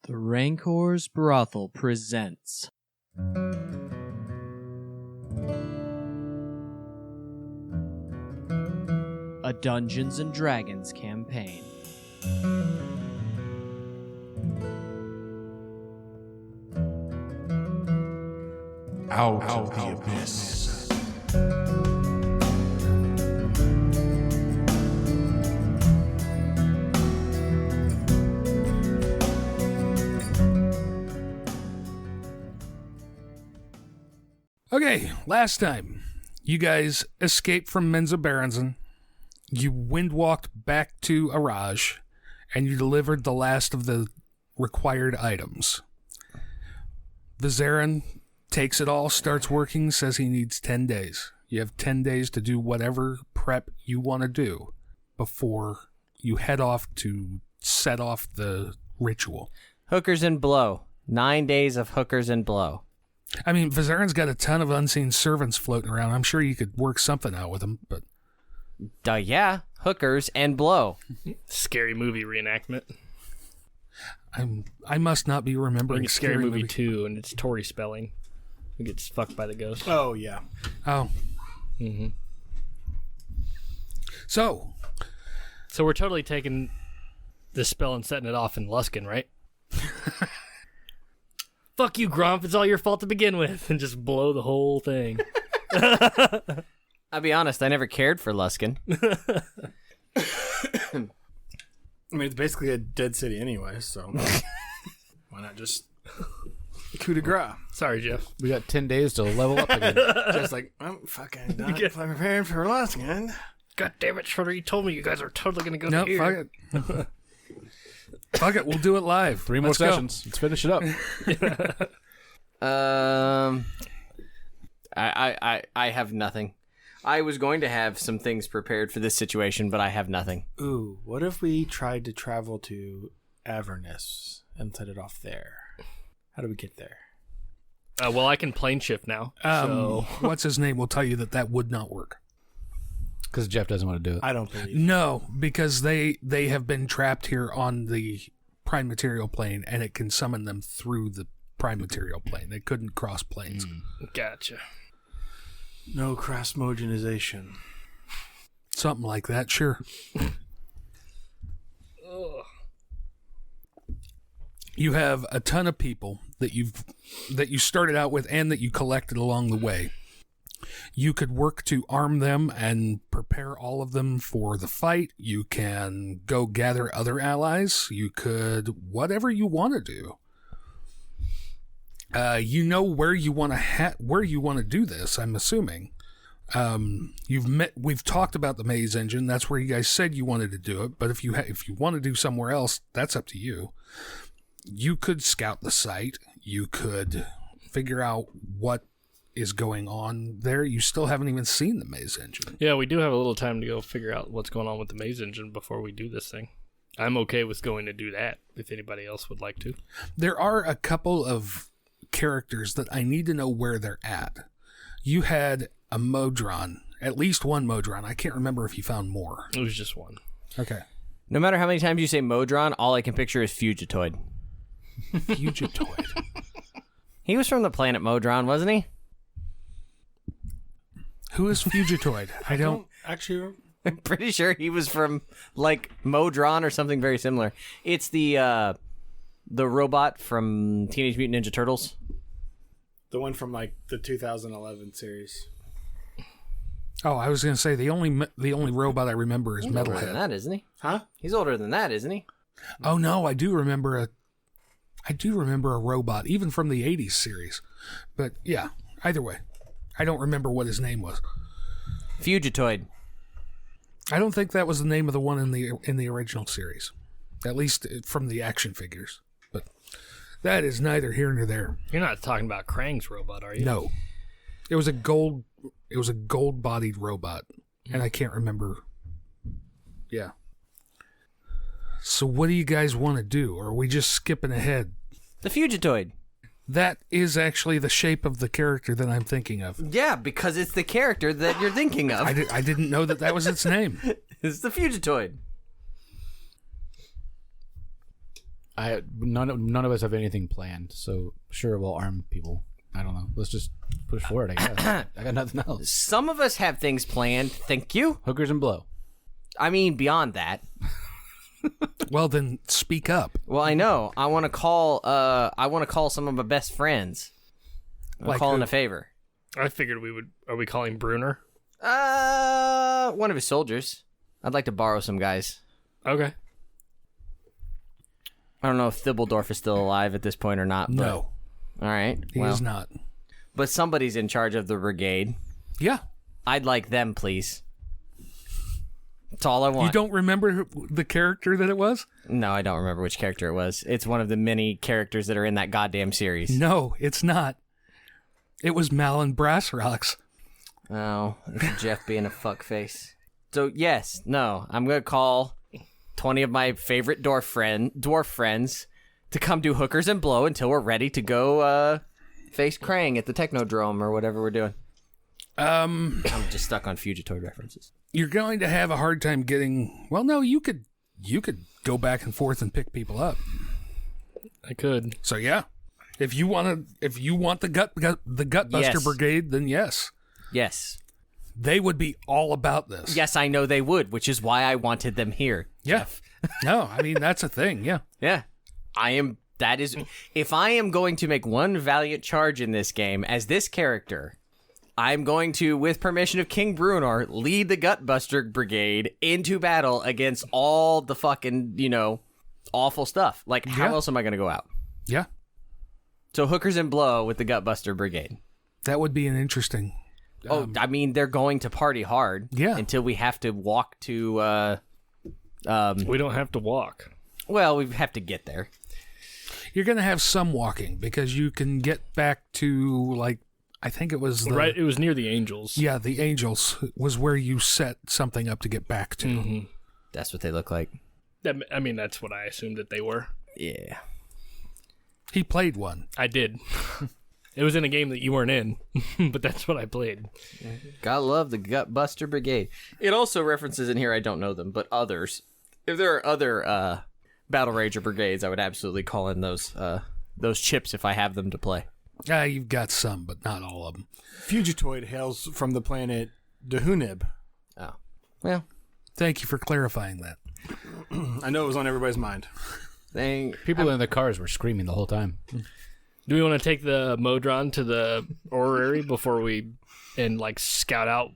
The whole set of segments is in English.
The Rancor's Brothel presents a Dungeons & Dragons campaign. Out of the abyss. Okay, last time, you guys escaped from Menza Berenson, you windwalked back to Arajj, and you delivered the last of the required items. Vizarin takes it all, starts working, says he needs 10 days. You have 10 days to do whatever prep you want to do before you head off to set off the ritual. Hookers and blow. 9 days of hookers and blow. I mean, Vizarin's got a ton of unseen servants floating around. I'm sure you could work something out with them, but... Yeah, hookers and blow. Scary movie reenactment. I must not be I remembering think it's Scary Movie 2, and it's Tori spelling. Who gets fucked by the ghost. Oh, yeah. Oh. Mm-hmm. So we're totally taking this spell and setting it off in Luskin, right? Fuck you, Gromph. It's all your fault to begin with. And just blow the whole thing. I'll be honest, I never cared for Luskin. I mean, it's basically a dead city anyway, so why not just coup de grace? Sorry, Jeff. We got 10 days to level up again. Just like, I'm fucking not prepared for last again. God damn it, Schroeder. You told me you guys are totally going to go no, to here. fuck it. Fuck it, we'll do it live. 3 more Let's go. sessions. Let's finish it up. I have nothing. I was going to have some things prepared for this situation, but I have nothing. Ooh, what if we tried to travel to Avernus and set it off there? How do we get there? Well, I can plane shift now. So What's his name will tell you that would not work. Because Jeff doesn't want to do it. I don't believe. No, because they have been trapped here on the prime material plane, and it can summon them through the prime material plane. They couldn't cross planes. Gotcha. No cross-mogenization. Something like that, sure. You have a ton of people that you started out with and that you collected along the way. You could work to arm them and prepare all of them for the fight. You can go gather other allies. You could whatever you want to do. You know where you want to do this, I'm assuming. We've talked about the maze engine. That's where you guys said you wanted to do it. But if you want to do somewhere else, that's up to you. You could scout the site. You could figure out what is going on there. You still haven't even seen the maze engine. Yeah, we do have a little time to go figure out what's going on with the maze engine before we do this thing. I'm okay with going to do that if anybody else would like to. There are a couple of characters that I need to know where they're at. You had a Modron, at least one Modron. I can't remember if you found more. It was just one. Okay. No matter how many times you say Modron, all I can picture is Fugitoid. Fugitoid. He was from the planet Modron, wasn't he? Who is Fugitoid? I don't actually. I'm pretty sure he was from, like, Modron or something very similar. It's the robot from Teenage Mutant Ninja Turtles. The one from like the 2011 series. Oh, I was going to say the only robot I remember is He's older than Metalhead. that, isn't he? Huh? He's older than that, isn't he? Oh no, I do remember a robot, even from the 80s series. But yeah, either way, I don't remember what his name was. Fugitoid. I don't think that was the name of the one in the original series, at least from the action figures. But that is neither here nor there. You're not talking about Krang's robot, are you? No, it was a gold-bodied robot, and I can't remember. Yeah. So what do you guys want to do? Or are we just skipping ahead? The Fugitoid. That is actually the shape of the character that I'm thinking of. Yeah, because it's the character that you're thinking of. I didn't know that was its name. It's the Fugitoid. None of us have anything planned, so sure, we'll arm people. I don't know. Let's just push forward, I guess. I got nothing else. Some of us have things planned. Thank you. Hookers and blow. I mean, beyond that. Well, then speak up. Well, I know. I want to call. I want to call some of my best friends. I'm Like calling who? a favor. I figured we would. Are we calling Bruner? One of his soldiers. I'd like to borrow some guys. Okay. I don't know if Thibbledorf is still alive at this point or not. But, No, all right. he is not. But somebody's in charge of the brigade. Yeah. I'd like them, please. That's all I want. You don't remember the character that it was? No, I don't remember which character it was. It's one of the many characters that are in that goddamn series. No, it's not. It was Malin Brassrocks. Oh, it's Jeff being a fuckface. So, yes, no, I'm going to call 20 of my favorite dwarf friends to come do hookers and blow until we're ready to go face Krang at the Technodrome or whatever we're doing. I'm just stuck on Fugitoid references. You're going to have a hard time getting. Well, no, you could go back and forth and pick people up. I could. So yeah, if you want the Gutbuster Yes. Brigade, then yes, Yes. they would be all about this. Yes, I know they would, which is why I wanted them here. Yeah. Jeff. No, I mean that's a thing. Yeah. Yeah. If I am going to make one valiant charge in this game as this character, I'm going to, with permission of King Bruenor, lead the Gutbuster Brigade into battle against all the fucking, awful stuff. Like, how Yeah. else am I going to go out? Yeah. So hookers and blow with the Gutbuster Brigade. That would be an interesting. I mean, they're going to party hard. Yeah. Until we have to walk to, We don't have to walk. well, we have to get there. You're going to have some walking because you can get back to I think it was the, Right. It was near the Angels. Yeah, the Angels was where you set something up to get back to. Mm-hmm. That's what they look like. I mean, that's what I assumed that they were. Yeah. He played one. I did. It was in a game that you weren't in, but that's what I played. Gotta love the Gutbuster Brigade. It also references in here, I don't know them, but others. If there are other Battle Rager brigades, I would absolutely call in those chips if I have them to play. You've got some, but not all of them. Fugitoid hails from the planet Dehunib. Oh. Well, Thank you for clarifying that. I know it was on everybody's mind. People in the cars were screaming the whole time. Do we want to take the Modron to the orrery before we scout out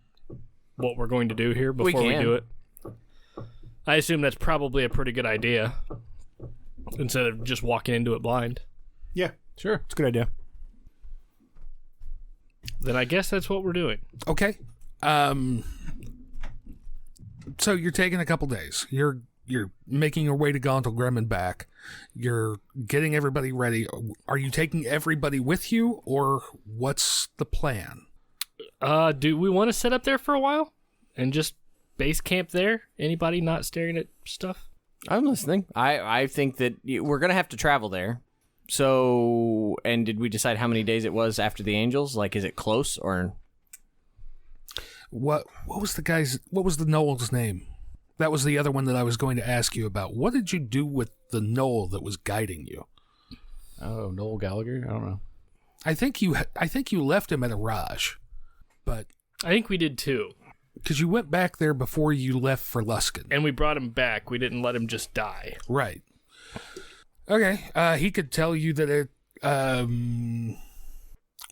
what we're going to do here before we can. do it? I assume that's probably a pretty good idea instead of just walking into it blind. Yeah, sure. It's a good idea. Then I guess that's what we're doing. Okay. So you're taking a couple days. You're making your way to Gauntlgrim and back. You're getting everybody ready. Are you taking everybody with you, or what's the plan? Do we want to set up there for a while and just base camp there? Anybody not staring at stuff? I'm listening. I think that we're going to have to travel there. So, and did we decide how many days it was after the Angels? Like, is it close or... What was the Knoll's name? That was the other one that I was going to ask you about. What did you do with the Knoll that was guiding you? Oh, Noel Gallagher? I don't know. I think you left him at Arajj, but I think we did too. because you went back there before you left for Luskin. And we brought him back. We didn't let him just die. Right. Okay. He could tell you that it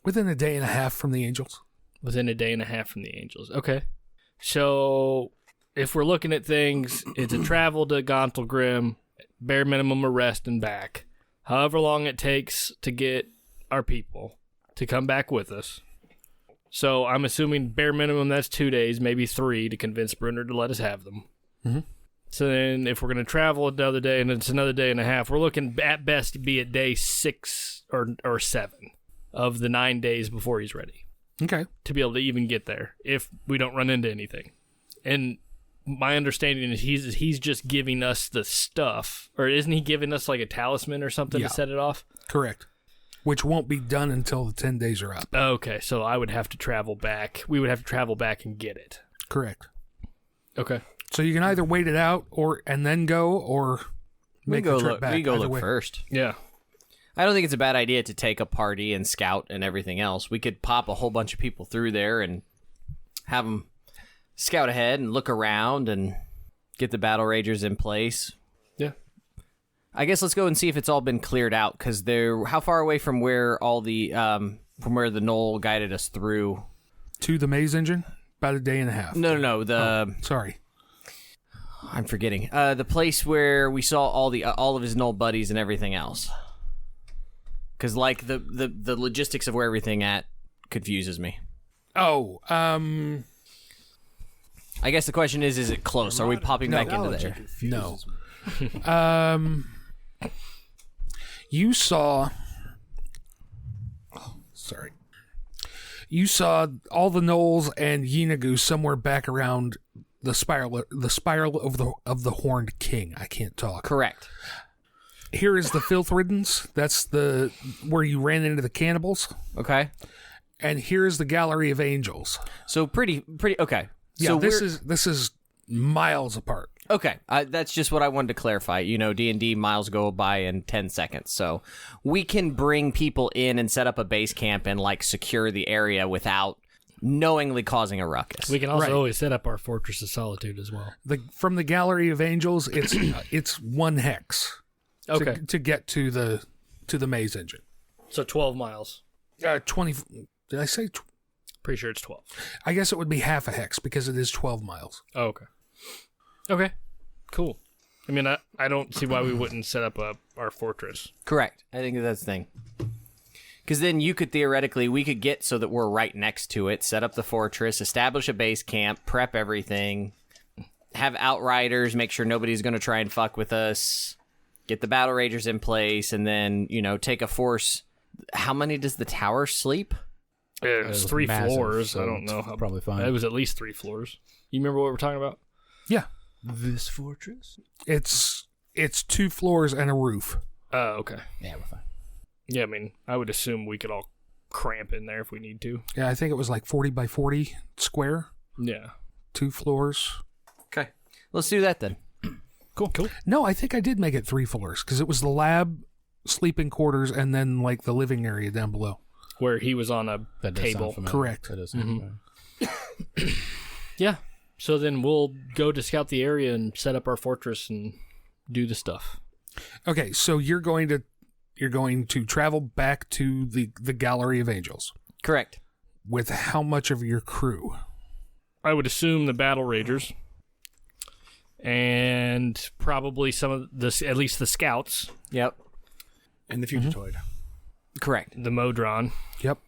within a day and a half from the Angels. Within a day and a half from the Angels. Okay. So if we're looking at things, it's a travel to Gauntlgrim, bare minimum a rest and back. However long it takes to get our people to come back with us. So I'm assuming bare minimum that's 2 days, maybe 3 to convince Brunner to let us have them. Mm-hmm. So then if we're going to travel another day and it's another day and a half, we're looking at best to be at day 6 or 7 of the 9 days before he's ready. Okay. To be able to even get there if we don't run into anything. And my understanding is he's just giving us the stuff, or isn't he giving us like a talisman or something Yeah. to set it off? Correct. Which won't be done until the 10 days are up. Okay, so I would have to travel back. We would have to travel back and get it. Correct. Okay. So you can either wait it out and then go, or make the trip back. We go either look way. first. Yeah. I don't think it's a bad idea to take a party and scout and everything else. We could pop a whole bunch of people through there and have them scout ahead and look around and get the battle ragers in place. Yeah. I guess let's go and see if it's all been cleared out, because they're how far away from where all the from where the knoll guided us through. To the maze engine, about a day and a half. No. Sorry. I'm forgetting the place where we saw all of his knoll buddies and everything else. Because like the logistics of where everything at confuses me. Oh, I guess the question is it close? Are we popping back into there? no. You saw. Oh, sorry. You saw all the gnolls and Yeenagu somewhere back around the spiral of the horned king. I can't talk. Correct. Here is the filth riddens. That's the where you ran into the cannibals. Okay. And here's the gallery of angels. So pretty. Okay. Yeah, so this is miles apart. okay. That's just what I wanted to clarify. You know, D&D miles go by in 10 seconds, so we can bring people in and set up a base camp and like secure the area without knowingly causing a ruckus. We can also Right. always set up our Fortress of Solitude as well. From the gallery of angels, it's one hex. Okay. To get to the maze engine. So 12 miles. 20. Did I say? Pretty sure it's 12. I guess it would be half a hex because it is 12 miles. Oh, okay. Okay. Cool. I mean, I don't see why we wouldn't set up our fortress. Correct. I think that's the thing. Because then we could get so that we're right next to it, set up the fortress, establish a base camp, prep everything, have outriders, make sure nobody's going to try and fuck with us, get the battle ragers in place, and then, take a force. How many does the tower sleep? It was 3 massive, floors. so I don't know. it's probably fine. It was at least 3 floors. You remember what we're talking about? Yeah. This fortress? It's 2 floors and a roof. Oh, okay. Yeah, we're fine. Yeah, I mean, I would assume we could all cramp in there if we need to. Yeah, I think it was like 40 by 40 square. Yeah. 2 floors. Okay. Let's do that then. Cool. No, I think I did make it 3 floors because it was the lab, sleeping quarters, and then like the living area down below. Where he was on a That does sound table. familiar. Correct. That does sound familiar. Yeah. So then we'll go to scout the area and set up our fortress and do the stuff. Okay, so you're going to travel back to the gallery of angels Correct. with how much of your crew? I would assume the battle ragers and probably some of at least the scouts, Yep. And the Fugitoid. Correct. the Modron, Yep.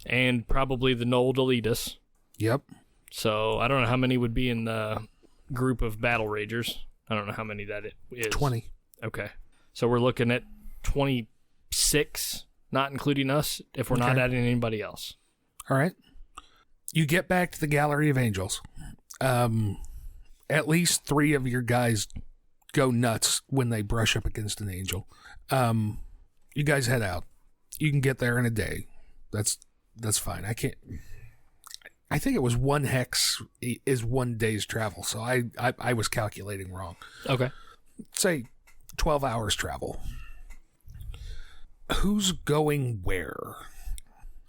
and probably the Knoll to lead us. Yep. So I don't know how many would be in the group of battle ragers. I don't know how many that it is. 20. Okay. So we're looking at 26, not including us, if we're not Okay. adding anybody else. All right. You get back to the gallery of angels. At least 3 of your guys go nuts when they brush up against an angel. You guys head out. You can get there in a day. That's fine. I think it was 1 hex is 1 day's travel, so I was calculating wrong. Okay. Say 12 hours travel. Who's going where?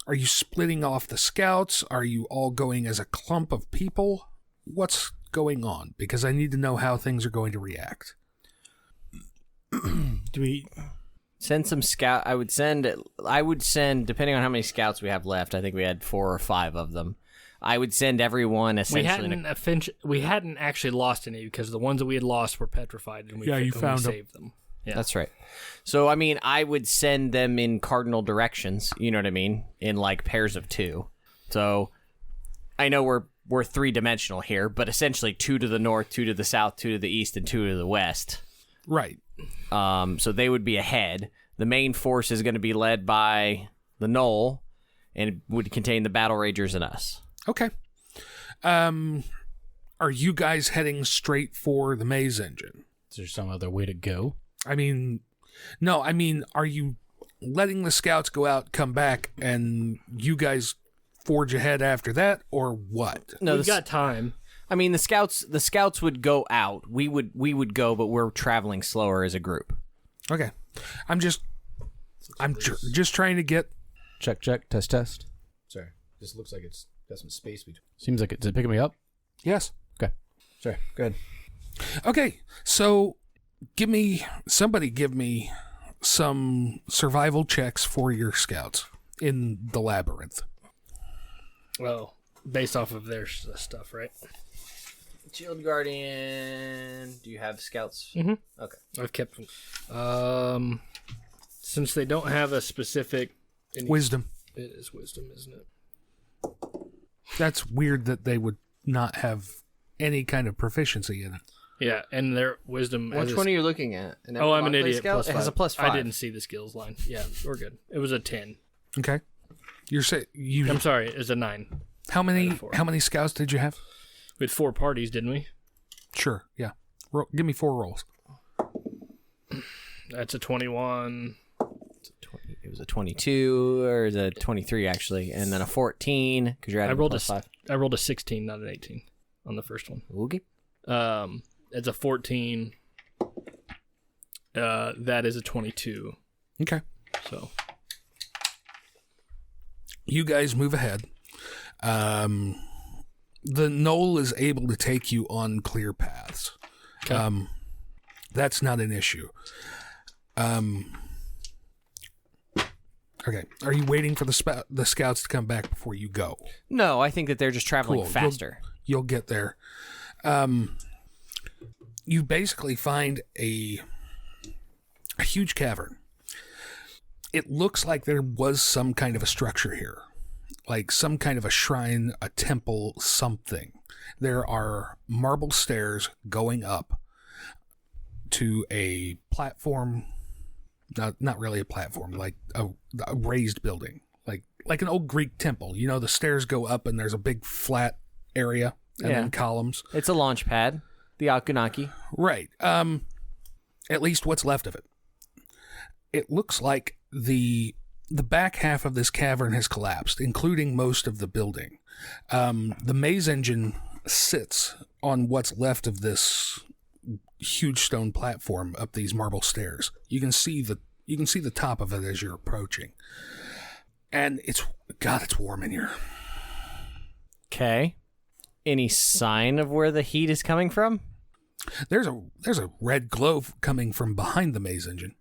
Are you splitting off the scouts? Are you all going as a clump of people? What's going on? Because I need to know how things are going to react. Do we? Send some scout. I would send, depending on how many scouts we have left, I think we had 4 or 5 of them. I would send everyone essentially. We hadn't actually lost any because the ones that we had lost were petrified, and we saved them. Yeah. That's right. So, I mean, I would send them in cardinal directions, you know what I mean? In like pairs of 2. So, I know we're 3-dimensional here, but essentially 2 to the north, 2 to the south, 2 to the east, and 2 to the west. Right. So they would be ahead. The main force is going to be led by the Knoll, and it would contain the Battle Ragers and us. Okay. Are you guys heading straight for the maze engine? Is there some other way to go? I mean, no, are you letting the scouts go out, come back, and you guys forge ahead after that, or what? No, We've got time. I mean, the scouts would go out. We would go, but we're traveling slower as a group. Okay. I'm just trying to get. Check. Test. Sorry. This looks like it's got some space between. Seems like is it picking me up? Yes. Okay. Sorry. Good. Okay. So somebody give me some survival checks for your scouts in the labyrinth. Well, based off of their stuff, right? Shield Guardian. Do you have scouts? Mm-hmm. Okay. I've kept them. Since they don't have a specific Wisdom. It is wisdom, isn't it? That's weird that they would not have any kind of proficiency in it. Yeah, and their wisdom. Which one are you looking at? I'm an idiot. Scout? It has a +5. I didn't see the skills line. Yeah, we're good. It was a 10. Okay. I'm sorry, it was a 9. How many scouts did you have? We had 4 parties, didn't we? Sure. Yeah. Give me 4 rolls. That's a 21. It was a 22, or is a 23 actually, and then a 14 because you're adding +5. I rolled a 16, not an 18, on the first one. Okay. It's a 14. That is a 22. Okay. So you guys move ahead. The knoll is able to take you on clear paths. Okay. That's not an issue. Okay. Are you waiting for the scouts to come back before you go? No, I think that they're just traveling Cool. faster. You'll get there. You basically find a huge cavern. It looks like there was some kind of a structure here, like some kind of a shrine, a temple, something. There are marble stairs going up to a platform. Not really a platform, like a raised building, like an old Greek temple. You know, the stairs go up and there's a big flat area and then columns. It's a launch pad, the Akunaki. Right. At least what's left of it. It looks like the back half of this cavern has collapsed, including most of the building. The maze engine sits on what's left of this huge stone platform up these marble stairs. You can see the top of it as you're approaching. And it's warm in here. Okay. Any sign of where the heat is coming from? There's a red glow coming from behind the maze engine.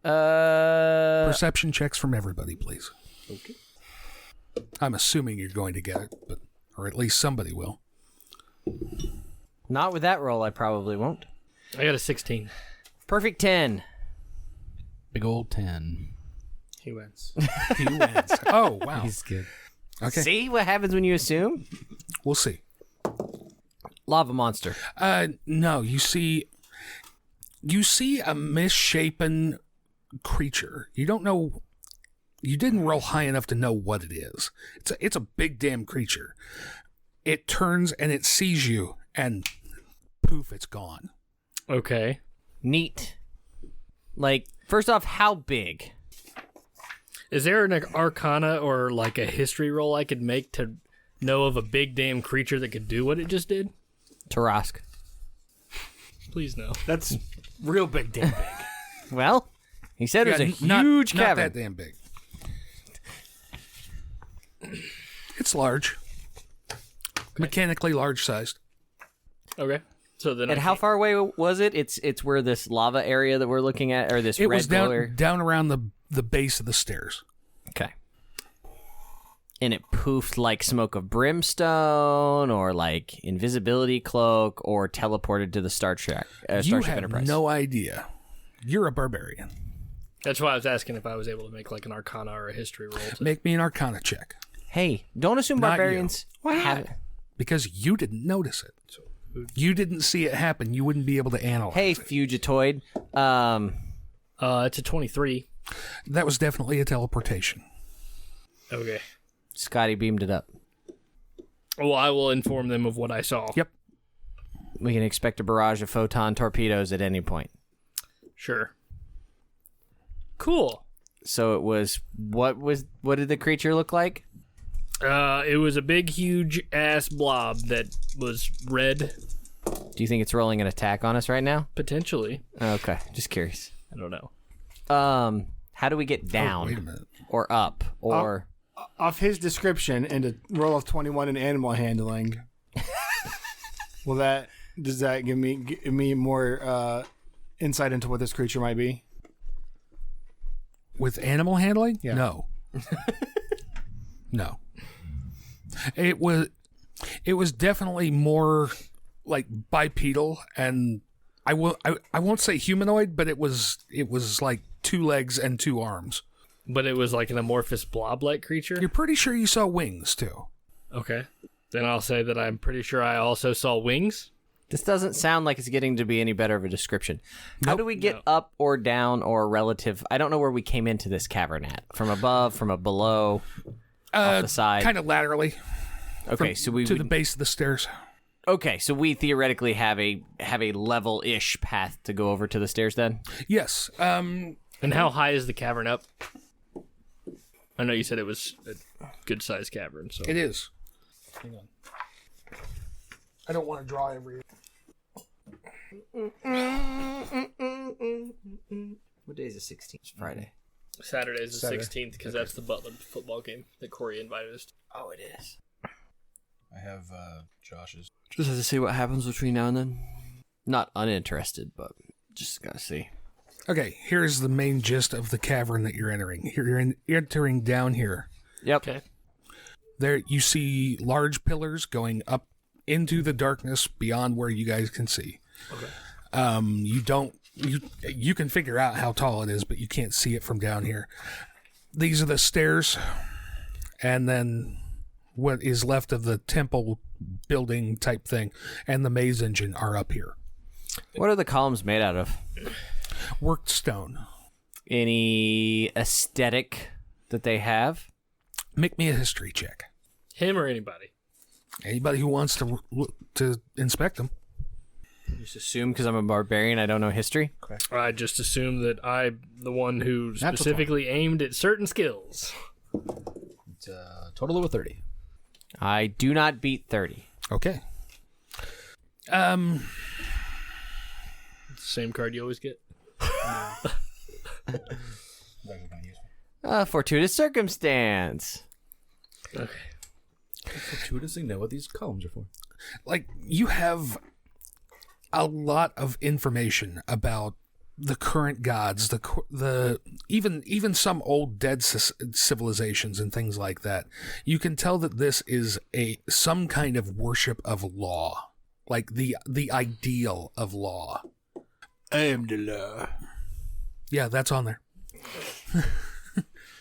Perception checks from everybody, please. Okay. I'm assuming you're going to get it, or at least somebody will. Not with that roll, I probably won't. I got a 16. Perfect 10. Big old 10. He wins. He wins. Oh, wow. He's good. Okay. See what happens when you assume? We'll see. Lava monster. No, you see a misshapen creature. You don't know. You didn't roll high enough to know what it is. It's a big damn creature. It turns and it sees you, and poof, it's gone. Okay. Neat. Like, first off, how big? Is there an arcana or like a history roll I could make to know of a big damn creature that could do what it just did? Tarask. Please no. That's real big, damn big. Well, he said it was a huge not cavern. that damn big. It's large. Mechanically large sized. Okay. So then, And how far away was it? It's where this lava area that we're looking at, or this It red was glow down around the base of the stairs. Okay. And it poofed like smoke of brimstone, or like invisibility cloak, or teleported to the Starship You have Enterprise. no idea. You're a barbarian. That's why I was asking if I was able to make like an arcana or a history roll. Make me an arcana check. Hey, don't assume Not barbarians have it. Because you didn't notice it. You didn't see it happen. You wouldn't be able to analyze Hey, it. Fugitoid. It's a 23. That was definitely a teleportation. Okay. Scotty beamed it up. Well, I will inform them of what I saw. Yep. We can expect a barrage of photon torpedoes at any point. Sure. Cool. So it was what did the creature look like? It was a big, huge ass blob that was red. Do you think it's rolling an attack on us right now? Potentially. Okay, just curious. I don't know. How do we get down? Wait a minute. Or up? Or Off his description and a roll of 21 in animal handling, does that give me more insight into what this creature might be? With animal handling? Yeah. No. No. It was definitely more like bipedal, and I won't say humanoid, but it was like 2 legs and 2 arms. But it was like an amorphous blob-like creature? You're pretty sure you saw wings too. Okay. Then I'll say that I'm pretty sure I also saw wings. this doesn't sound like it's getting to be any better of a description. How do we get up or down or relative? I don't know where we came into this cavern at. From above, from below, off the side? Kind of laterally. Okay, so we to would, the base of the stairs. okay, so we theoretically have a level-ish path to go over to the stairs then? Yes. And how high is the cavern up? I know you said it was a good-sized cavern, so... It is. Hang on. I don't want to draw every... What day is the 16th? It's Friday. Saturday is the 16th, because that's the Butler football game that Corey invited us to. Oh, it is. I have Josh's. Just have to see what happens between now and then. Not uninterested, but just gotta see. Okay, here's the main gist of the cavern that you're entering. You're entering down here. Yep. Okay. There you see large pillars going up into the darkness beyond where you guys can see. Okay. You can figure out how tall it is, but you can't see it from down here. These are the stairs, and then what is left of the temple building type thing and the maze engine are up here. What are the columns made out of? Worked stone. Any aesthetic that they have? Make me a history check. Him or anybody? Anybody who wants to inspect them. Just assume because I'm a barbarian I don't know history? I just assume that I'm the one who specifically aimed at certain skills. It's a total of a 30. I do not beat 30. Okay. Same card you always get. Fortuitous circumstance. Okay. Fortuitously know what these columns are for. Like, you have a lot of information about the current gods, the even some old dead civilizations and things like that. You can tell that this is some kind of worship of law, like the ideal of law. I am the law. Yeah, that's on there.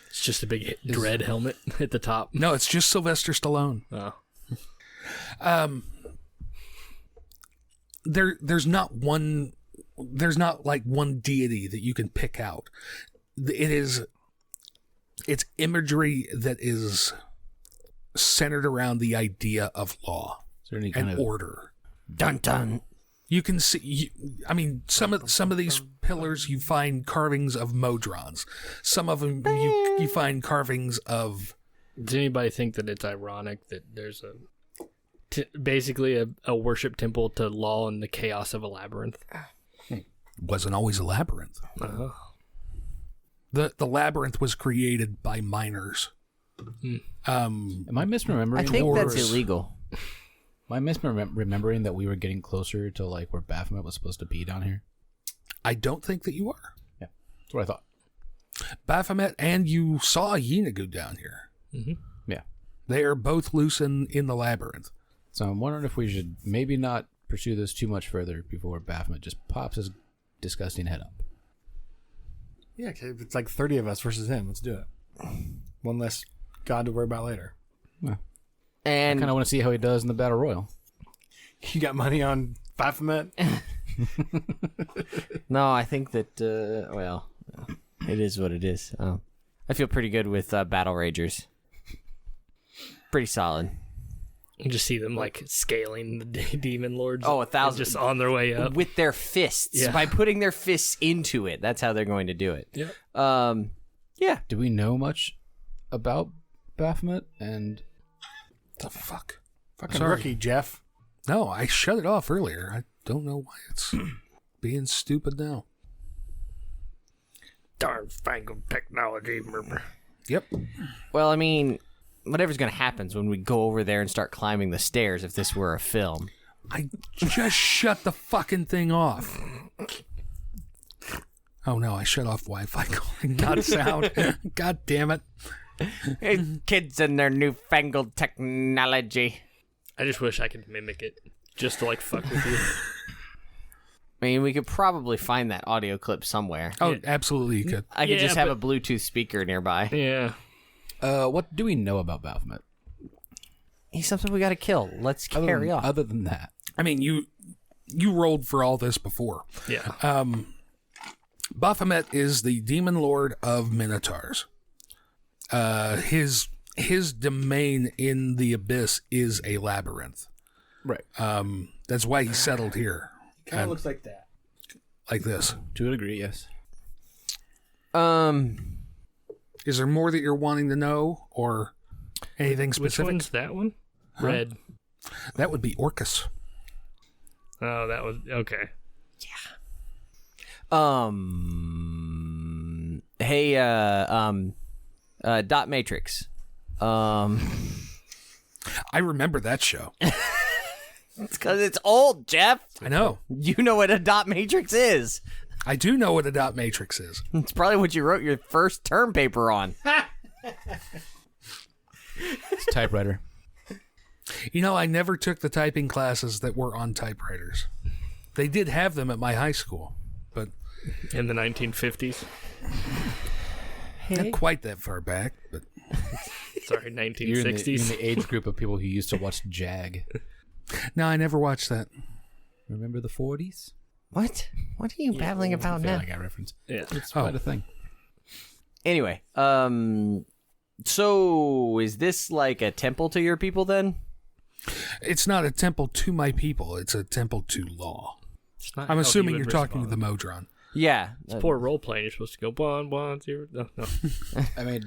It's just a big dread helmet at the top. No, it's just Sylvester Stallone. Oh. There's not like one deity that you can pick out. It's imagery that is centered around the idea of law and order. Dun dun. You can see. Some of these pillars you find carvings of modrons. Some of them you find carvings of. Does anybody think that it's ironic that there's basically a worship temple to law and the chaos of a labyrinth? Wasn't always a labyrinth. Uh-huh. The labyrinth was created by miners. Am I misremembering? I think that's Wars. illegal. Am I misremembering that we were getting closer to like where Baphomet was supposed to be down here? I don't think that you are. Yeah, that's what I thought. Baphomet and you saw Yeenagu down here. Mm-hmm. Yeah. They are both loose in the labyrinth. So I'm wondering if we should maybe not pursue this too much further before Baphomet just pops his disgusting head up. Yeah, 'cause it's like 30 of us versus him. Let's do it. One less god to worry about later. Well, I And kind of want to see how he does in the Battle Royal. You got money on Baphomet? no, I think that, it is what it is. I feel pretty good with Battle Ragers. Pretty solid. You just see them like scaling the demon lords. Oh, 1,000. Just on their way up. With their fists. Yeah. By putting their fists into it. That's how they're going to do it. Yeah. Yeah. Do we know much about Baphomet and The fuck? Fucking Sorry. rookie, Jeff. No, I shut it off earlier. I don't know why it's being stupid now. Darn fangled technology. Yep. Well, I mean, whatever's going to happen is when we go over there and start climbing the stairs if this were a film. I just shut the fucking thing off. Oh no, I shut off Wi-Fi calling, not sound. God damn it. Hey, kids and their newfangled technology. I just wish I could mimic it just to like fuck with you. I mean, we could probably find that audio clip somewhere. Oh, absolutely you could. I could Yeah, just have a but- Bluetooth speaker nearby. Yeah. What do we know about Baphomet? He's something we got to kill. Let's carry on. Other than that, I mean, you rolled for all this before. Yeah. Baphomet is the demon lord of Minotaurs. His domain in the abyss is a labyrinth. right? That's why he settled here. Kind of looks like that. Like this. To a degree, yes. Is there more that you're wanting to know or anything Which specific? one's that one? Red. That would be Orcus. Oh, that was okay. Hey, Dot Matrix. I remember that show. It's because it's old, Jeff. I know. You know what a dot matrix is. I do know what a dot matrix is. It's probably what you wrote your first term paper on. It's a typewriter. You know, I never took the typing classes that were on typewriters. They did have them at my high school, but In the 1950s. not quite that far back. But Sorry, You're in 1960s. the age group of people who used to watch Jag. no, I never watched that. Remember the 40s? What? What are you babbling about now? Family Guy reference. Yeah. It's quite a thing. Anyway, so is this like a temple to your people then? It's not a temple to my people. It's a temple to law. It's not I'm how assuming he you're would talking to the respond. Modron. Yeah. Poor role playing. You're supposed to go 1, 1, 0. No. I mean,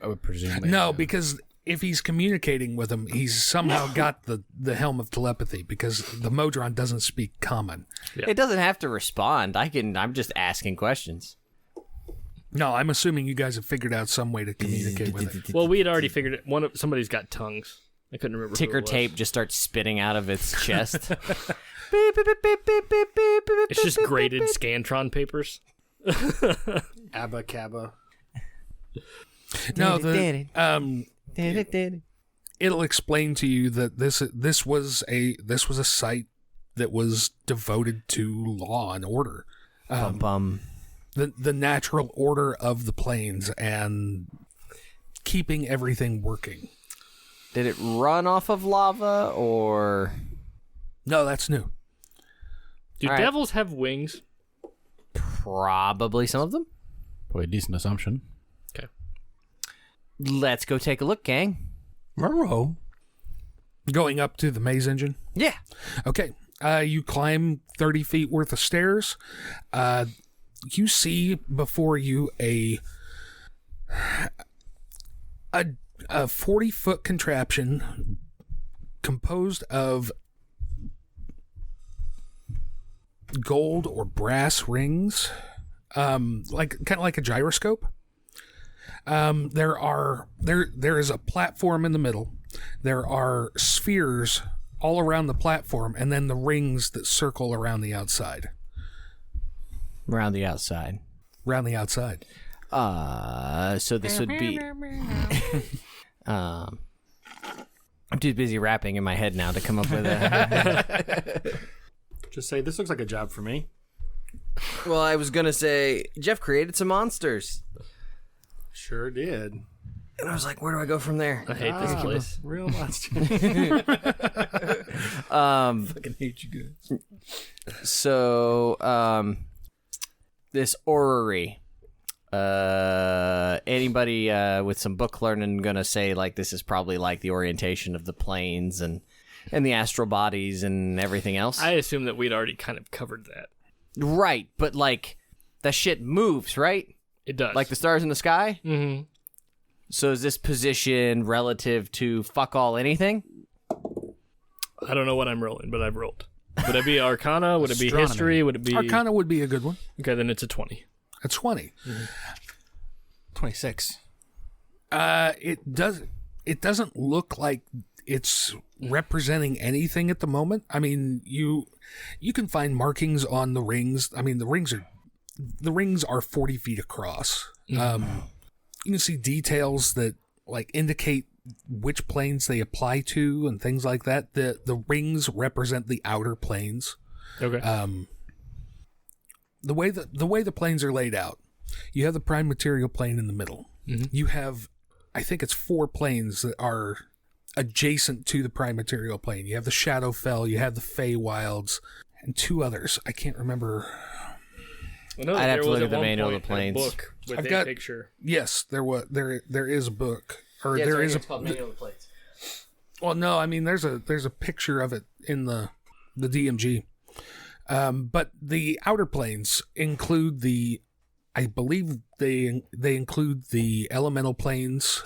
I would presume. No, because if he's communicating with him, he's somehow got the helm of telepathy because the Modron doesn't speak common. Yeah. It doesn't have to respond. I'm just asking questions. No, I'm assuming you guys have figured out some way to communicate with it. Well, we had already figured it. Somebody's got tongues. I couldn't remember. who Ticker it was. tape just starts spitting out of its chest. It's just graded Scantron papers. Abba Cabba. No, it'll explain to you that this was a site that was devoted to law and order, Bum. the natural order of the planes and keeping everything working. Did it run off of lava or? No, that's new. Do All right. devils have wings? Probably some of them. Probably a decent assumption. Okay. Let's go take a look, gang. Murrow. Going up to the maze engine. Yeah. Okay. You climb 30 feet worth of stairs. You see before you a 40-foot contraption composed of gold or brass rings, like kind of like a gyroscope. There is a platform in the middle. There are spheres all around the platform, and then the rings that circle around the outside. Around the outside. Around the outside. So this would be. I'm too busy rapping in my head now to come up with a. Just say, this looks like a job for me. Well, I was gonna say Jeff created some monsters, Sure did. and I was like, where do I go from there? I hate this place. Real monster. Fucking hate you guys. So, this orrery. Anybody with some book learning gonna say like this is probably like the orientation of the planes and the astral bodies and everything else. I assume that we'd already kind of covered that. Right, but like that shit moves, right? It does. Like the stars in the sky. Mm-hmm. So is this position relative to fuck all anything? I don't know what I'm rolling, but I've rolled. Would it be Arcana? Would it be Astronomy. History? Would it be... Arcana would be a good one. Okay, then it's a 20. A 20. 26. It doesn't look like it's representing anything at the moment. I mean, you can find markings on the rings. I mean, the rings are 40 feet across. You can see details that like indicate which planes they apply to and things like that. The rings represent the outer planes. Okay. The way the planes are laid out, you have the prime material plane in the middle. You have, I think it's 4 planes that are adjacent to the prime material plane. You have the Shadowfell, you have the Feywilds, and 2 others. I can't remember. I know I'd have there to was look at at the one manual of point the planes. a book with I've a got- picture. Yes, there is a book, or there is a. Well, no, I mean there's a picture of it in the DMG, but the outer planes include I believe they include the elemental planes,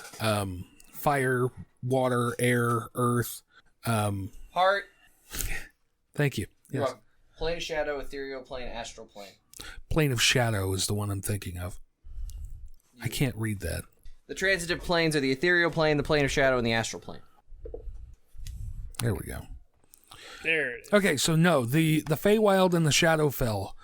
fire, water, air, earth. Heart. Thank you. Yes. Plane of shadow, ethereal plane, astral plane. Plane of shadow is the one I'm thinking of. I can't read that. The transitive planes are the ethereal plane, the plane of shadow, and the astral plane. There we go. There it is. Okay, so no, the Feywild and the Shadowfell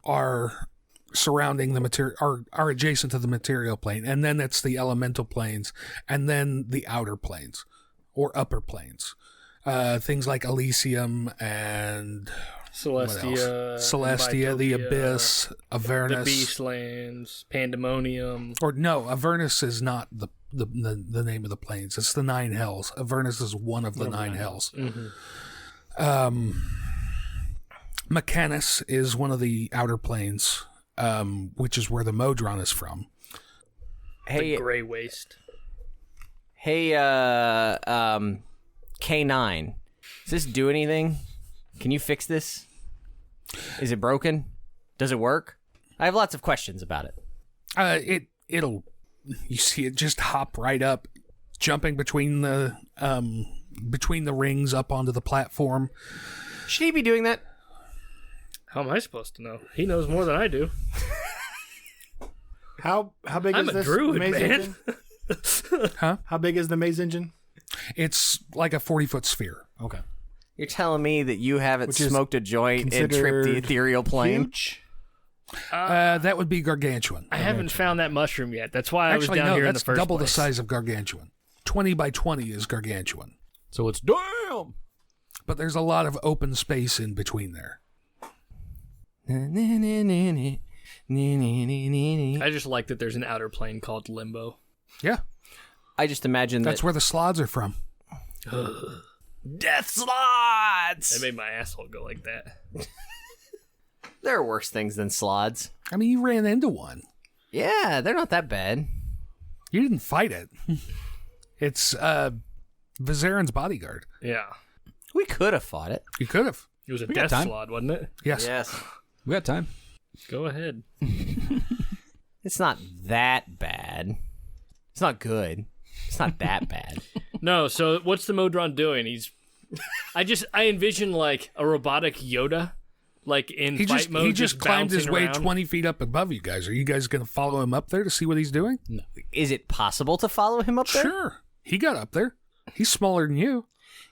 are surrounding the material, are adjacent to the material plane, and then it's the elemental planes, and then the outer planes or upper planes. Things like Elysium and Celestia. Celestia, the Bitopia, Abyss, The Avernus. Beastlands, Pandemonium. Or no, Avernus is not the name of the planes. It's the 9 hells. Avernus is one of the 9 hells. Mechanus is one of the outer planes, which is where the Modron is from. Hey, The Grey Waste. hey, K9. Does this do anything? Can you fix this? Is it broken? Does it work? I have lots of questions about it. It'll you see it just hop right up, jumping between the rings up onto the platform. Should he be doing that? How am I supposed to know? He knows more than I do. How big I'm is a this druid, maze man. engine? Huh? How big is the maze engine? It's like a 40-foot sphere. Okay. You're telling me that you haven't Which is smoked a joint and tripped the considered ethereal plane? Huge. That would be gargantuan. I haven't found that mushroom yet. That's why I was Actually, down no, here in the that's first double place. the size of gargantuan. 20 by 20 is gargantuan. So it's damn. But there's a lot of open space in between there. I I just like that there's an outer plane called Limbo. Yeah, just imagine that's that where the slots are from. death slots. That made my asshole go like that. There are worse things than slods. I mean, you ran into one. Yeah, they're not that bad. You didn't fight it. It's Vizarin's bodyguard. Yeah. We could have fought it. You could have. It was a got death time. slot, wasn't it? Yes. Yes. We got time. Go ahead. It's not that bad. It's not good. It's not that bad. No, so what's the Modron doing? I envision like a robotic Yoda, like in He fight just mode. he just climbed his way bouncing around. 20 feet up above you guys. Are you guys going to follow him up there to see what he's doing? Is it possible to follow him up there? Sure. He got up there. He's smaller than you.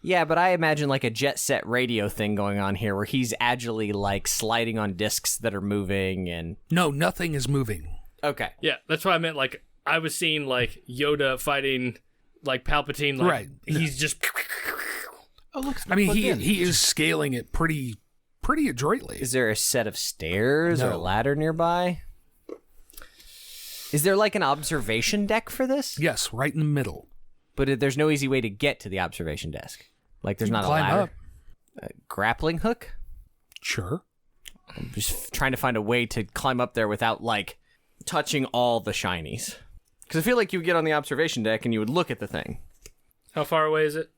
Yeah, but I imagine like a jet set radio thing going on here where he's agilely like sliding on discs that are moving and... No, nothing is moving. Okay. Yeah, that's what I meant. Like I was seeing like Yoda fighting like Palpatine. Like, Right. He's just. Oh, look. I mean, he is scaling it pretty adroitly. Is there a set of stairs or a No. ladder nearby? Is there like an observation deck for this? Yes, right in the middle. But there's no easy way to get to the observation desk. Like there's not a Climb ladder. up. A grappling hook? Sure. I'm just trying to find a way to climb up there without like touching all the shinies. Because I feel like you would get on the observation deck and you would look at the thing. How far away is it?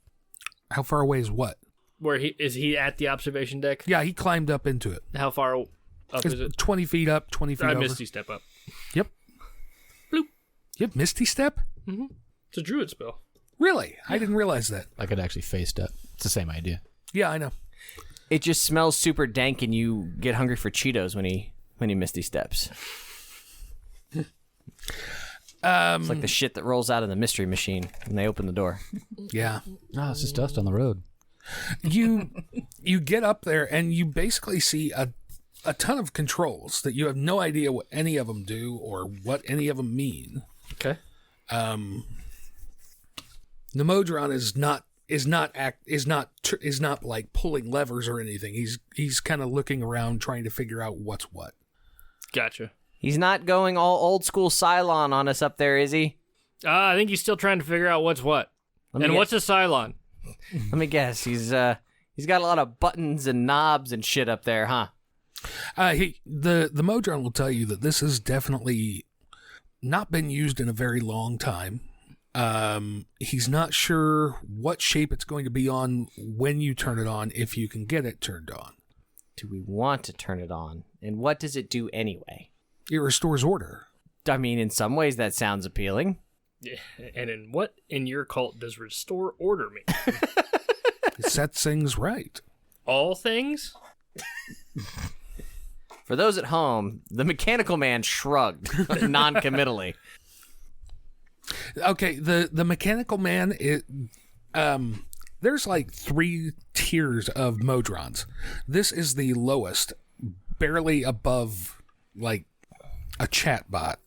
How far away is what? Where is he at the observation deck? Yeah, he climbed up into it. How far up is It's it? 20 feet up, 20 feet I over. Misty step up. Yep. Bloop. Yep, Misty Step? It's a druid spell. Really? I didn't realize that. I could actually face step. It's the same idea. Yeah, I know. It just smells super dank, and you get hungry for Cheetos when he misty steps. It's like the shit that rolls out of the mystery machine when they open the door. Yeah. No, it's just dust on the road. You get up there and you basically see a ton of controls that you have no idea what any of them do or what any of them mean. Okay. Nemodron is not like pulling levers or anything. He's kind of looking around trying to figure out what's what. Gotcha. He's not going all old school Cylon on us up there, is he? I think he's still trying to figure out what's what. What's a Cylon? Let me guess. He's got a lot of buttons and knobs and shit up there, huh? The Modron will tell you that this has definitely not been used in a very long time. He's not sure what shape it's going to be on when you turn it on, if you can get it turned on. Do we want to turn it on? And what does it do anyway? It restores order. I mean, in some ways that sounds appealing. Yeah. And what in your cult does restore order mean? It sets things right. All things? For those at home, the mechanical man shrugged non-committally. Okay, the mechanical man, there's like 3 tiers of Modrons. This is the lowest, barely above like a chat bot.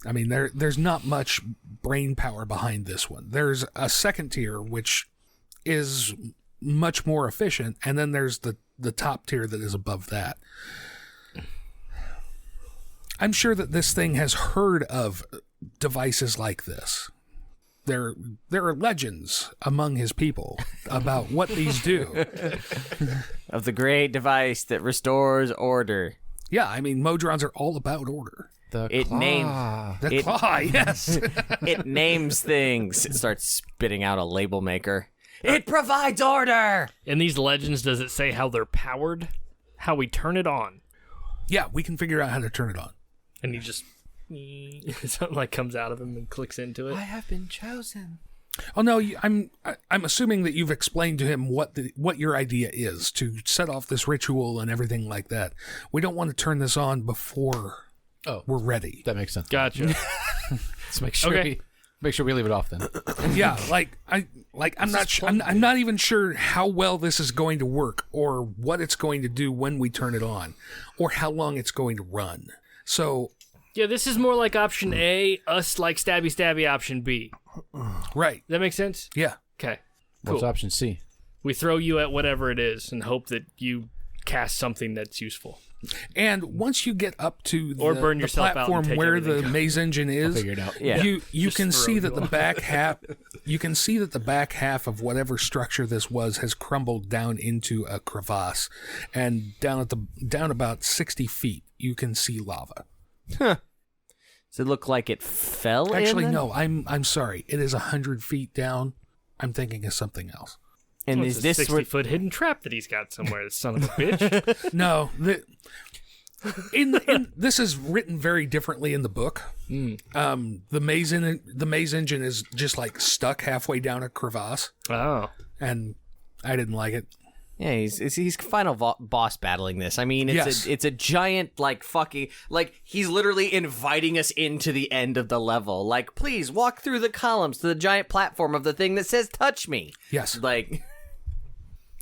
I mean, there's not much brain power behind this one. There's a second tier, which is much more efficient, and then there's the top tier that is above that. I'm sure that this thing has heard of devices like this. There are legends among his people about what these do. Of the great device that restores order. Yeah, I mean, Modrons are all about order. The Claw, yes. It names things. It starts spitting out a label maker. It provides order! In these legends, does it say how they're powered? How we turn it on? Yeah, we can figure out how to turn it on. And he just... something like comes out of him and clicks into it. I have been chosen. Oh no, I'm assuming that you've explained to him what your idea is to set off this ritual and everything like that. We don't want to turn this on before we're ready. That makes sense. Gotcha. Let's make sure we leave it off then. Yeah, I'm not even sure how well this is going to work or what it's going to do when we turn it on or how long it's going to run. So yeah, this is more like option A, us like stabby option B. right. That makes sense? Yeah. Okay. What's Cool. option C? We throw you at whatever it is and hope that you cast something that's useful. And once you get up to Or burn the yourself out and platform take where the everything. maze engine is, Figure it out. Yeah. you Just can throw see that you the back half of whatever structure this was has crumbled down into a crevasse, and down about 60 feet you can see lava. Does it look like it fell Actually, in? no, I'm sorry. It is 100 feet down. I'm thinking of something else. And It's is a this 60-foot hidden trap that he's got somewhere, the son of a bitch. No, this is written very differently in the book. The maze engine is just like stuck halfway down a crevasse, Oh. and I didn't like it. Yeah, he's final boss battling this. I mean, Yes. it's a giant he's literally inviting us into the end of the level. Like, please walk through the columns to the giant platform of the thing that says "touch me." Yes. Like,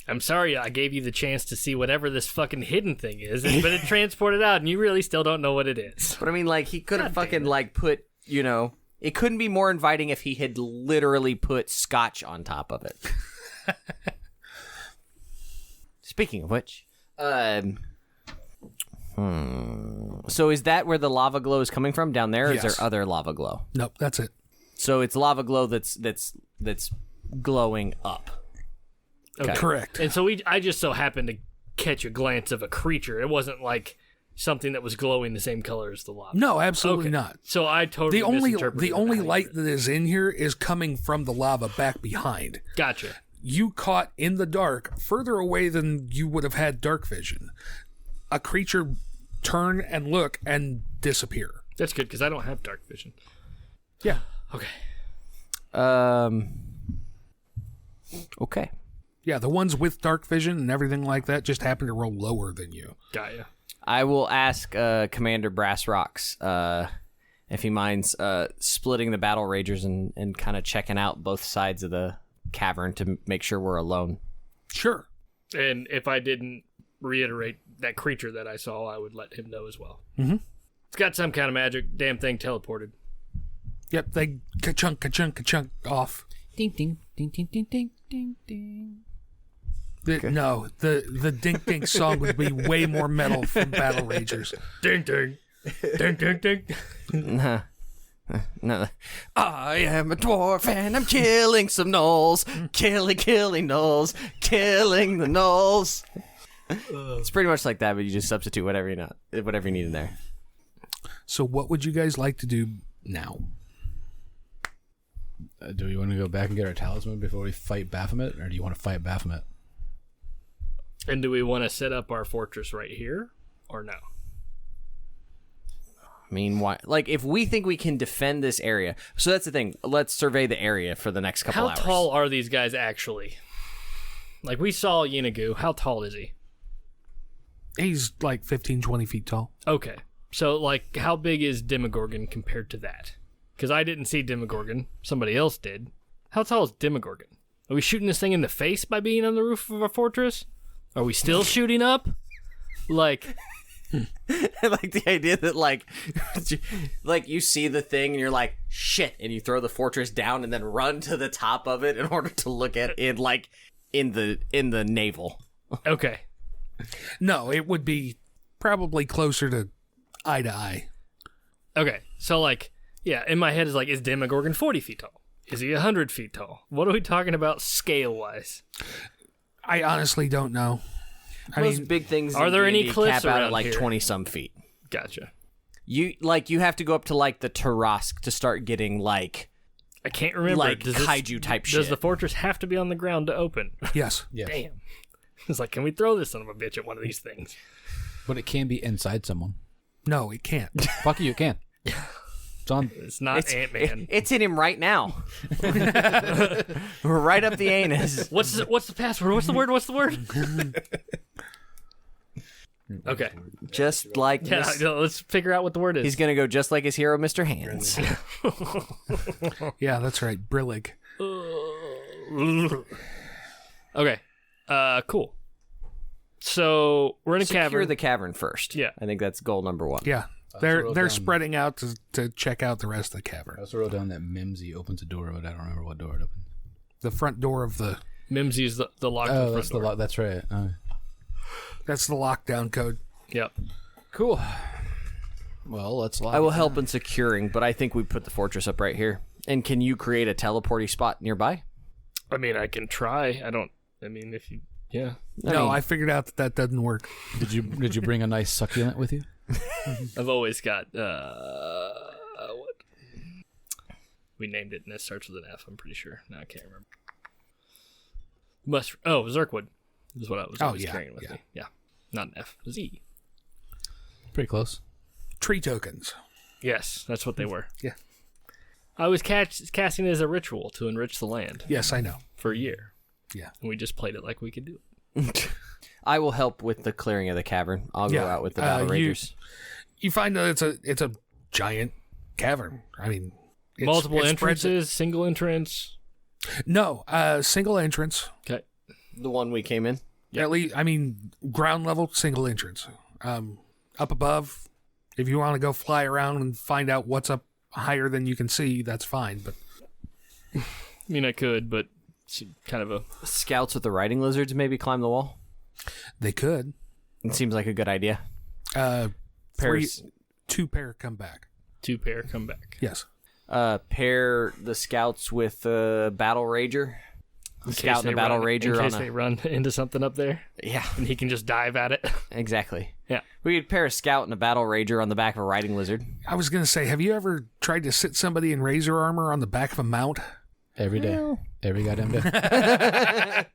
I'm sorry I gave you the chance to see whatever this fucking hidden thing is, but it transported out and you really still don't know what it is. but I mean, like, he could have fucking put, it couldn't be more inviting if he had literally put scotch on top of it. Speaking of which, so is that where the lava glow is coming from down there? Or Yes. is there other lava glow? Nope, that's it. So it's lava glow that's glowing up. Okay. Correct. And so I just so happened to catch a glance of a creature. It wasn't like something that was glowing the same color as the lava. No, absolutely Okay. not. So I totally misinterpreted The only that. light that is in here is coming from the lava back behind. Gotcha. You caught in the dark, further away than you would have had dark vision, a creature turn and look and disappear. That's good because I don't have dark vision. Yeah. Okay. Okay. Yeah, the ones with dark vision and everything like that just happen to roll lower than you. Got ya. I will ask Commander Brass Rocks if he minds splitting the battle ragers and kind of checking out both sides of the cavern to make sure we're alone. Sure. And if I didn't reiterate that creature that I saw, I would let him know as well. Mm-hmm. It's got some kind of magic. Damn thing teleported. Yep, they ka-chunk off. Ding ding ding ding ding ding ding ding. No, the Dink Dink song would be way more metal from Battle Ragers. Ding ding. Ding ding ding. No. I am a dwarf and I'm killing some gnolls. Killing gnolls. Killing the gnolls. It's pretty much like that, but you just substitute whatever you need in there. So what would you guys like to do now? Do we want to go back and get our talisman before we fight Baphomet, or do you want to fight Baphomet? And do we want to set up our fortress right here or no? I mean, why? Like, if we think we can defend this area, so that's the thing. Let's survey the area for the next couple hours. How tall are these guys actually? Like, we saw Yinagu. How tall is he? He's like 15, 20 feet tall. Okay. So, like, how big is Demogorgon compared to that? Because I didn't see Demogorgon. Somebody else did. How tall is Demogorgon? Are we shooting this thing in the face by being on the roof of our fortress? Are we still shooting up? Like... I like the idea that, like you see the thing and you're like, shit, and you throw the fortress down and then run to the top of it in order to look at it, like, in the navel. Okay. No, it would be probably closer to eye to eye. Okay. So, like, yeah, in my head is like, is Demogorgon 40 feet tall? Is he 100 feet tall? What are we talking about scale-wise? I honestly don't know. Those big things. Are there any D&D cliffs cap out around at like here? 20-some feet? Gotcha. You have to go up to like the Tarask to start getting like I can't remember. like kaiju type shit. Does the fortress have to be on the ground to open? Yes. Yes. Damn. It's like, can we throw this son of a bitch at one of these things? But it can be inside someone. No, it can't. Fuck you, it can. It's on. It's not Ant-Man. It's in him right now. We're right up the anus. What's the password? What's the word? Okay. Just like Yeah, let's figure out what the word is. he's gonna go just like his hero, Mr. Hands. Yeah, that's right. Brillig. Okay. Cool. So we're in a Secure cavern. the cavern first. Yeah. I think that's goal number one. Yeah. They're spreading out to check out the rest of the I cavern. also wrote down that Mimsy opens a door, but I don't remember what door it opened. The front door of the... Mimsy's the lock to Oh, the that's front the door. lock. That's right. That's the lockdown code. Yep. Cool. Well, let's lock. I will help in securing, but I think we put the fortress up right here. And can you create a teleporty spot nearby? I mean, I can try. If you... Yeah. No, I figured out that doesn't work. Did you bring a nice succulent with you? I've always got, what? We named it, and it starts with an F, I'm pretty sure. No, I can't remember. Zerkwood is what I was always carrying with me. Yeah. Not an F, a Z. Pretty close. Tree tokens. Yes, that's what they were. Yeah. I was casting it as a ritual to enrich the land Yes, I know. for a year. Yeah. And we just played it like we could do it. I will help with the clearing of the cavern. I'll go out with the battle ragers. You find that it's a giant cavern. I mean, Multiple it spreads entrances, single entrance. No, single entrance. Okay. The one we came in. At least, I mean, ground level, single entrance. Up above, if you want to go fly around and find out what's up higher than you can see, that's fine. But I mean, I could, but it's kind of a... Scouts with the riding lizards maybe climb the wall. they could. It seems like a good idea. Two pair come back. 2 pair come back. Yes. Pair the scouts with a battle rager. Scout and a battle rager in on case they run into something up there, Yeah, and he can just dive at it. exactly. Yeah. We could pair a scout and a battle rager on the back of a riding lizard. I was going to say, have you ever tried to sit somebody in razor armor on the back of a mount? Every day. Every goddamn day.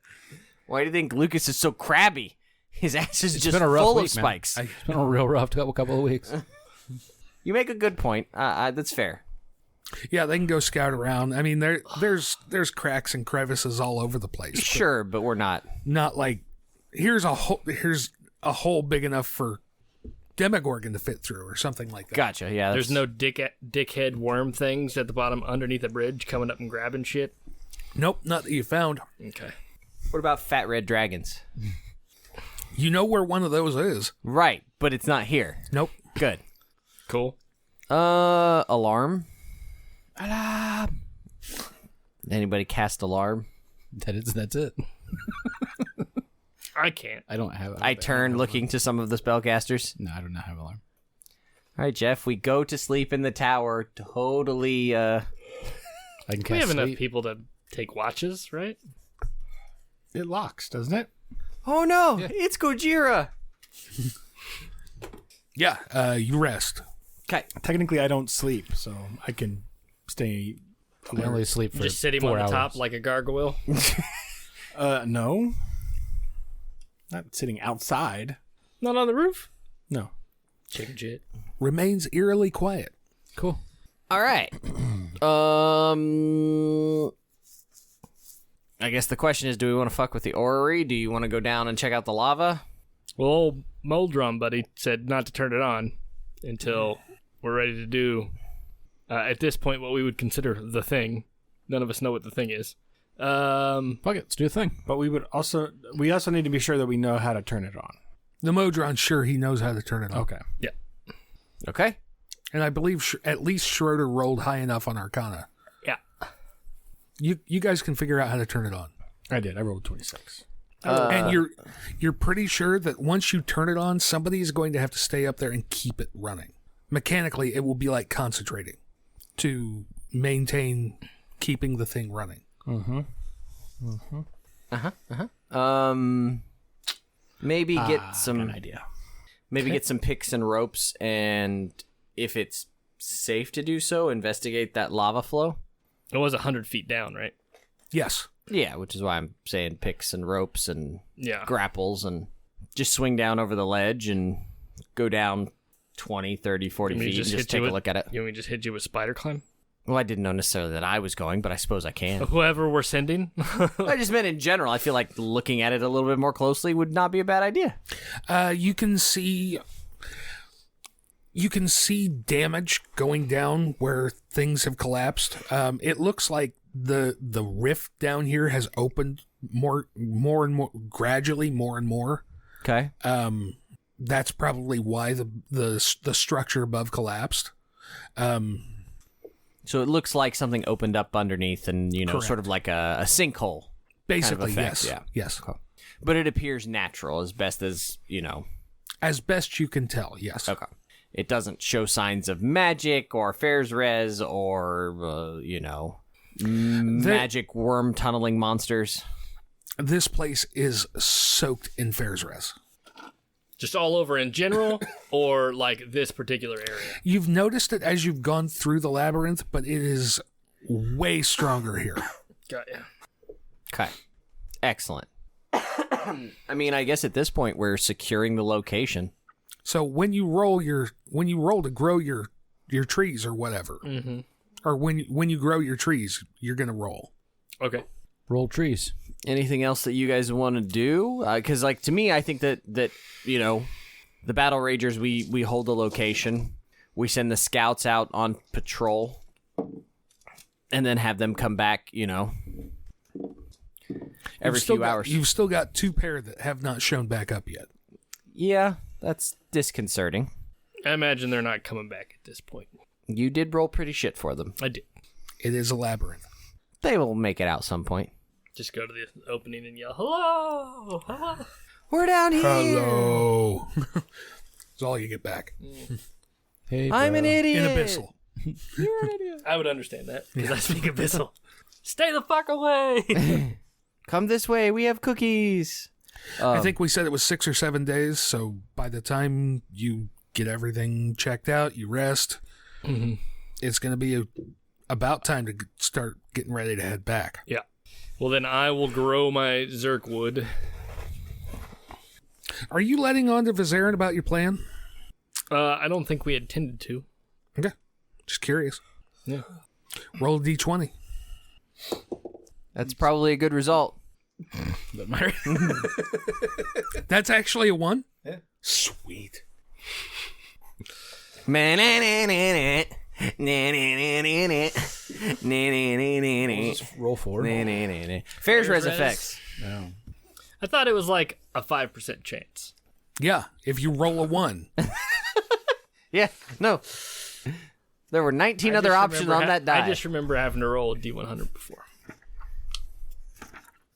Why do you think Lucas is so crabby? His ass is It's just been a rough full week, of spikes. Man. It's been a real rough couple of weeks. You make a good point. That's fair. Yeah, they can go scout around. I mean, there's cracks and crevices all over the place. Sure, but we're not. Not like here's a hole big enough for Demogorgon to fit through or something like that. Gotcha. Yeah. There's no dickhead worm things at the bottom underneath the bridge coming up and grabbing shit. Nope, not that you found. Okay. What about fat red dragons? You know where one of those is. Right, but it's not here. Nope. Good. Cool. Alarm. Anybody cast alarm? That's it. I can't. I don't have. I turn looking to some of the spellcasters. No, I do not have alarm. All right, Jeff, we go to sleep in the tower. Totally. I can We cast have enough sleep. people to take watches, right? It locks, doesn't it? Oh no, it's Gojira. Yeah, you rest. Okay. Technically, I don't sleep, so I can stay I only alert. sleep for Just sit him 4 on the hours. top like a gargoyle. No. Not sitting outside. Not on the roof? No. Chicken shit. Remains eerily quiet. Cool. All right. I guess the question is, do we want to fuck with the orrery? Do you want to go down and check out the lava? Well, old Mold Drum buddy said not to turn it on until we're ready to do, at this point, what we would consider the thing. None of us know what the thing is. Fuck it, let's do a thing. But we also need to be sure that we know how to turn it on. The Modron's sure he knows how to turn it on. Okay. Yeah. Okay. And I believe at least Schroeder rolled high enough on Arcana. Yeah. You guys can figure out how to turn it on. I did. I rolled 26. And you're pretty sure that once you turn it on, somebody is going to have to stay up there and keep it running. Mechanically, it will be like concentrating to maintain keeping the thing running. Maybe get some An idea. Maybe get some picks and ropes, and if it's safe to do so, investigate that lava flow. It was 100 feet down, right? Yes. Yeah, which is why I'm saying picks and ropes and Yeah. grapples, and just swing down over the ledge and go down 20, 30, 40 You mean feet and just hit take you a with- look at it. You want me to just hit you with spider climb? Well, I didn't know necessarily that I was going, but I suppose I can. Whoever we're sending? I just meant in general. I feel like looking at it a little bit more closely would not be a bad idea. You can see damage going down where things have collapsed. It looks like the rift down here has opened more and more gradually, more and more. Okay. That's probably why the structure above collapsed. So it looks like something opened up underneath and, Correct. sort of like a sinkhole. Basically, effect, yes. yeah. Yes. But it appears natural as best as, As best you can tell, yes. Okay. It doesn't show signs of magic or Fair's Res or, magic worm tunneling monsters. This place is soaked in Fair's Res. Just all over in general, or like this particular area? You've noticed it as you've gone through the labyrinth, but it is way stronger here. Got ya. Okay. Excellent. I mean, I guess at this point we're securing the location. So when you roll to grow your trees or whatever, or when you grow your trees, you're gonna roll. Okay. Roll trees. Anything else that you guys want to do? Because, to me, I think that the Battle Ragers, we hold the location. We send the scouts out on patrol. And then have them come back, every few hours. You've still got 2 pair that have not shown back up yet. Yeah, that's disconcerting. I imagine they're not coming back at this point. You did roll pretty shit for them. I did. It is a labyrinth. They will make it out some point. Just go to the opening and yell, "Hello! Hello!" We're down here. Hello. That's all you get back. Hey, I'm an idiot. In Abyssal. You're an idiot. I would understand that because I speak Abyssal. Stay the fuck away! Come this way. We have cookies. I think we said it was 6 or 7 days, so by the time you get everything checked out, you rest, it's going to be about time to start getting ready to head back. Yeah. Well, then I will grow my Zerk wood. Are you letting on to Vizarin about your plan? I don't think we intended to. Okay. Just curious. Yeah. Roll a d20. That's probably a good result. Doesn't matter. That's actually a 1? Yeah. Sweet. Just roll 4. Fair's res res. effects. No. I thought it was like a 5% chance. Yeah, if you roll a 1. Yeah, no. There were 19 I other just options remember on that die. I just remember having to roll a D100 before.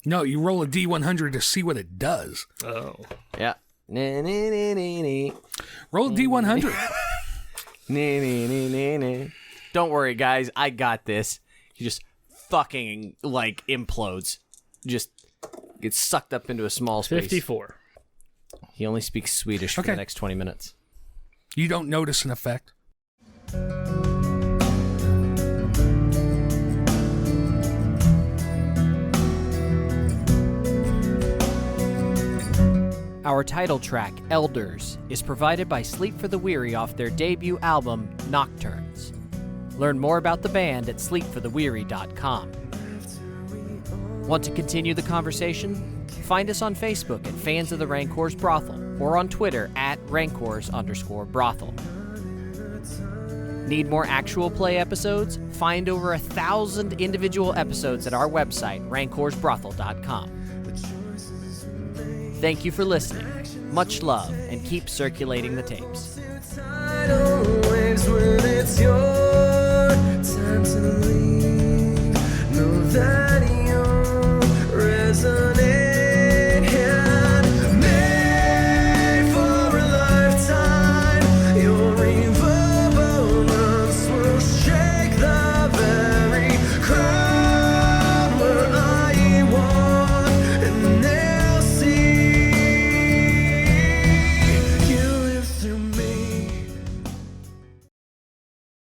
No, you roll a d100 to see what it does. Oh. Yeah. Roll a d100. Don't worry, guys. I got this. He just fucking, like, implodes. Just gets sucked up into a small space. 54. He only speaks Swedish for Okay. the next 20 minutes. You don't notice an effect. Our title track, Elders, is provided by Sleep for the Weary off their debut album, Nocturnes. Learn more about the band at sleepfortheweary.com. Want to continue the conversation? Find us on Facebook at Fans of the Rancor's Brothel or on Twitter at Rancors_Brothel. Need more actual play episodes? Find over 1,000 individual episodes at our website, rancorsbrothel.com. Thank you for listening. Much love, and keep circulating the tapes. Tidal waves when it's yours.